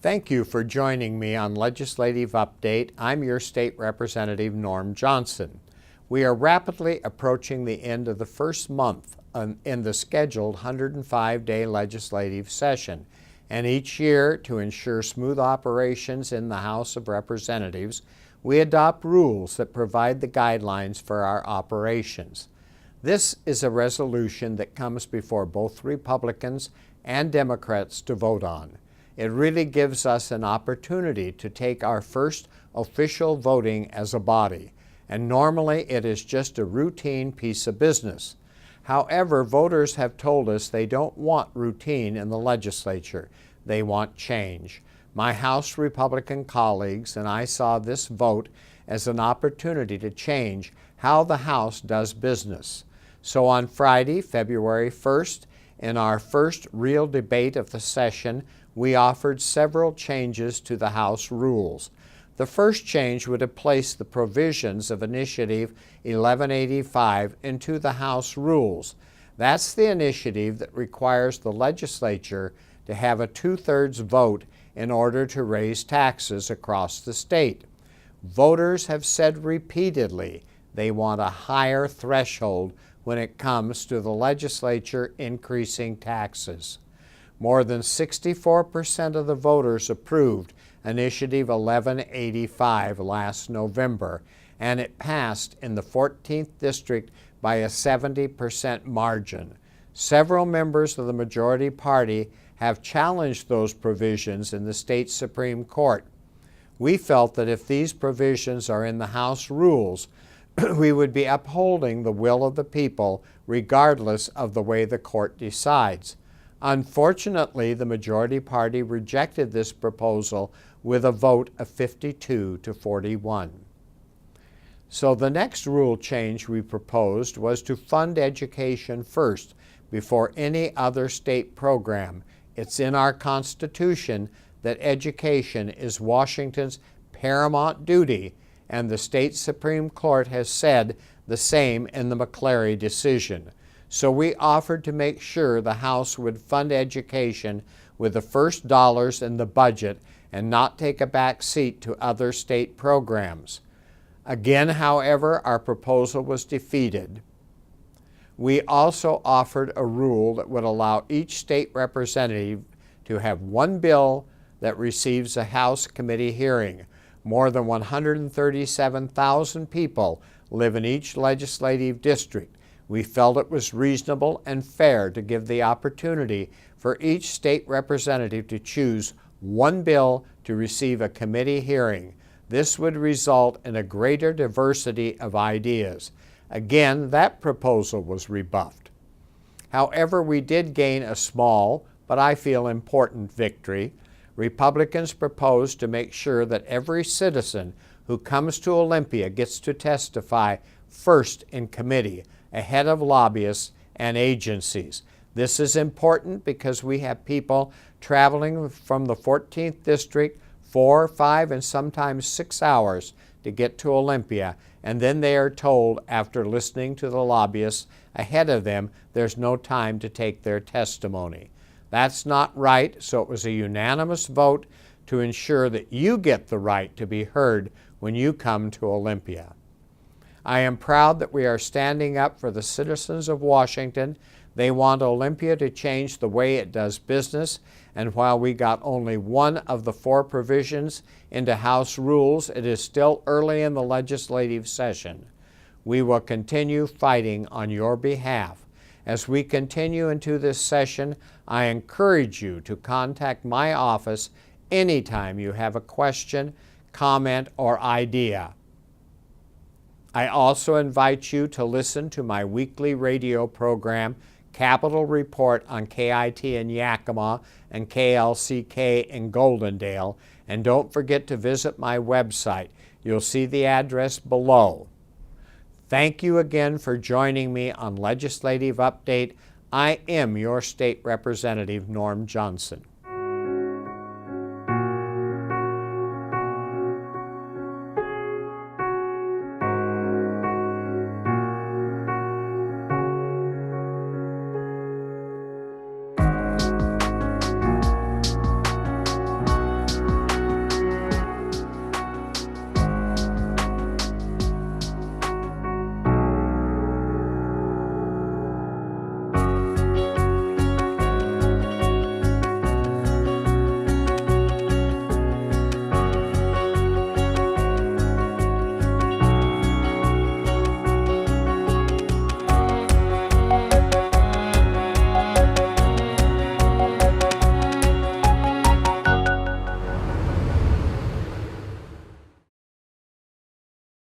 Thank you for joining me on Legislative Update. I'm your State Representative, Norm Johnson. We are rapidly approaching the end of the first month in the scheduled 105-day legislative session, and each year, to ensure smooth operations in the House of Representatives, we adopt rules that provide the guidelines for our operations. This is a resolution that comes before both Republicans and Democrats to vote on. It really gives us an opportunity to take our first official voting as a body, and normally it is just a routine piece of business. However, voters have told us they don't want routine in the legislature. They want change. My House Republican colleagues and I saw this vote as an opportunity to change how the House does business. So on Friday, February 1st, in our first real debate of the session, we offered several changes to the House rules. The first change would have placed the provisions of Initiative 1185 into the House rules. That's the initiative that requires the legislature to have a 2/3 vote in order to raise taxes across the state. Voters have said repeatedly they want a higher threshold when it comes to the legislature increasing taxes. More than 64% of the voters approved Initiative 1185 last November, and it passed in the 14th District by a 70% margin. Several members of the majority party have challenged those provisions in the state Supreme Court. We felt that if these provisions are in the House rules, we would be upholding the will of the people regardless of the way the court decides. Unfortunately, the majority party rejected this proposal with a vote of 52 to 41. So the next rule change we proposed was to fund education first before any other state program. It's in our Constitution that education is Washington's paramount duty, and the state Supreme Court has said the same in the McCleary decision. So we offered to make sure the House would fund education with the first dollars in the budget and not take a back seat to other state programs. Again, however, our proposal was defeated. We also offered a rule that would allow each state representative to have one bill that receives a House committee hearing. More than 137,000 people live in each legislative district. We felt it was reasonable and fair to give the opportunity for each state representative to choose one bill to receive a committee hearing. This would result in a greater diversity of ideas. Again, that proposal was rebuffed. However, we did gain a small, but I feel important victory. Republicans proposed to make sure that every citizen who comes to Olympia gets to testify first in committee, ahead of lobbyists and agencies. This is important because we have people traveling from the 14th District 4, 5, and sometimes 6 hours to get to Olympia, and then they are told after listening to the lobbyists ahead of them there's no time to take their testimony. That's not right, so it was a unanimous vote to ensure that you get the right to be heard when you come to Olympia. I am proud that we are standing up for the citizens of Washington. They want Olympia to change the way it does business, and while we got only one of the 4 provisions into House rules, it is still early in the legislative session. We will continue fighting on your behalf. As we continue into this session, I encourage you to contact my office anytime you have a question, comment, or idea. I also invite you to listen to my weekly radio program, Capitol Report, on KIT in Yakima and KLCK in Goldendale, and don't forget to visit my website. You'll see the address below. Thank you again for joining me on Legislative Update. I am your State Representative, Norm Johnson.